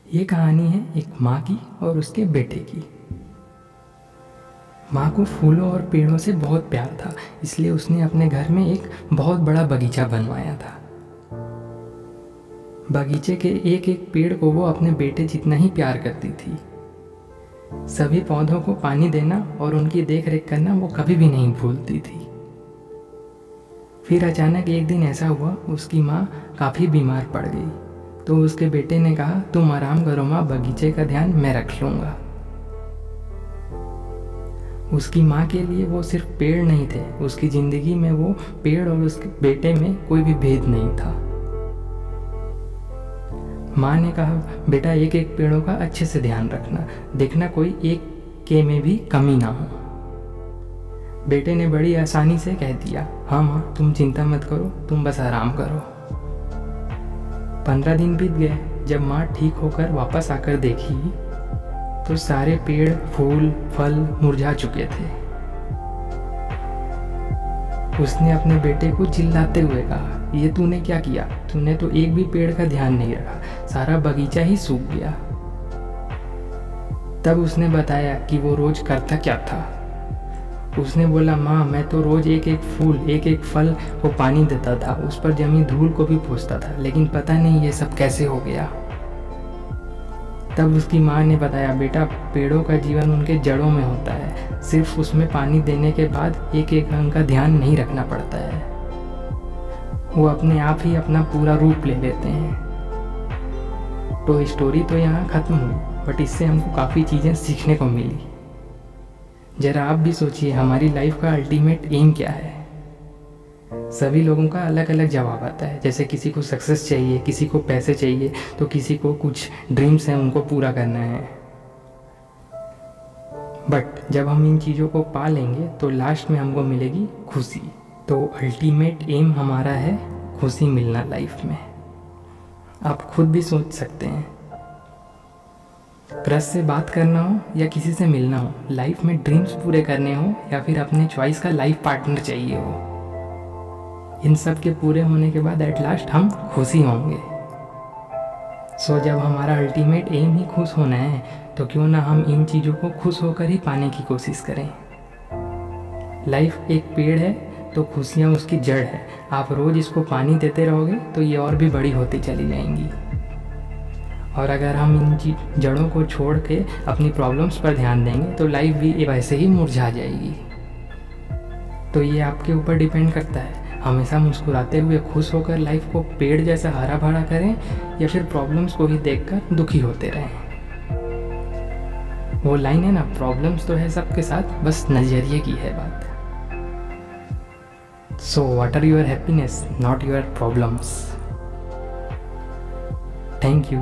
ये कहानी है एक माँ की और उसके बेटे की। माँ को फूलों और पेड़ों से बहुत प्यार था, इसलिए उसने अपने घर में एक बहुत बड़ा बगीचा बनवाया था। बगीचे के एक एक पेड़ को वो अपने बेटे जितना ही प्यार करती थी। सभी पौधों को पानी देना और उनकी देख रेख करना वो कभी भी नहीं भूलती थी। फिर अचानक एक दिन ऐसा हुआ, उसकी माँ काफ़ी बीमार पड़ गई। तो उसके बेटे ने कहा, तुम आराम करो माँ, बगीचे का ध्यान मैं रख लूँगा। उसकी माँ के लिए वो सिर्फ पेड़ नहीं थे, उसकी ज़िंदगी में वो पेड़ और उसके बेटे में कोई भी भेद नहीं था। माँ ने कहा, बेटा एक एक पेड़ों का अच्छे से ध्यान रखना, देखना कोई एक के में भी कमी ना हो। बेटे ने बड़ी आसानी से कह दिया, हाँ माँ तुम चिंता मत करो, तुम बस आराम करो। 15 दिन बीत गए। जब माँ ठीक होकर वापस आकर देखी तो सारे पेड़, फूल, फल मुरझा चुके थे। उसने अपने बेटे को चिल्लाते हुए कहा, ये तूने क्या किया? तूने तो एक भी पेड़ का ध्यान नहीं रखा, सारा बगीचा ही सूख गया। तब उसने बताया कि वो रोज करता क्या था। उसने बोला, माँ मैं तो रोज एक एक फूल, एक एक फल को पानी देता था, उस पर जमी धूल को भी पोंछता था, लेकिन पता नहीं ये सब कैसे हो गया। तब उसकी माँ ने बताया, बेटा पेड़ों का जीवन उनके जड़ों में होता है, सिर्फ उसमें पानी देने के बाद एक एक अंग का ध्यान नहीं रखना पड़ता है, वो अपने आप ही अपना पूरा रूप ले लेते हैं। तो स्टोरी तो यहाँ ख़त्म हुई, बट इससे हमको काफ़ी चीज़ें सीखने को मिली। ज़रा आप भी सोचिए, हमारी लाइफ का अल्टीमेट एम क्या है? सभी लोगों का अलग अलग जवाब आता है। जैसे किसी को सक्सेस चाहिए, किसी को पैसे चाहिए, तो किसी को कुछ ड्रीम्स हैं उनको पूरा करना है। बट जब हम इन चीज़ों को पा लेंगे तो लास्ट में हमको मिलेगी खुशी। तो अल्टीमेट एम हमारा है खुशी मिलना लाइफ में। आप खुद भी सोच सकते हैं, क्रश से बात करना हो या किसी से मिलना हो, लाइफ में ड्रीम्स पूरे करने हो या फिर अपने चॉइस का लाइफ पार्टनर चाहिए हो, इन सब के पूरे होने के बाद एट लास्ट हम खुशी होंगे। सो जब हमारा अल्टीमेट एम ही खुश होना है, तो क्यों ना हम इन चीज़ों को खुश होकर ही पाने की कोशिश करें। लाइफ एक पेड़ है तो खुशियाँ उसकी जड़ है। आप रोज़ इसको पानी देते रहोगे तो ये और भी बड़ी होती चली जाएंगी। और अगर हम इन जड़ों को छोड़ के अपनी प्रॉब्लम्स पर ध्यान देंगे तो लाइफ भी वैसे ही मुरझा जाएगी। तो ये आपके ऊपर डिपेंड करता है, हमेशा मुस्कुराते हुए खुश होकर लाइफ को पेड़ जैसा हरा भरा करें या फिर प्रॉब्लम्स को ही देखकर दुखी होते रहें। वो लाइन है ना, प्रॉब्लम्स तो है सबके साथ, बस नज़रिए की है बात। So what are your happiness, not your problems. Thank you.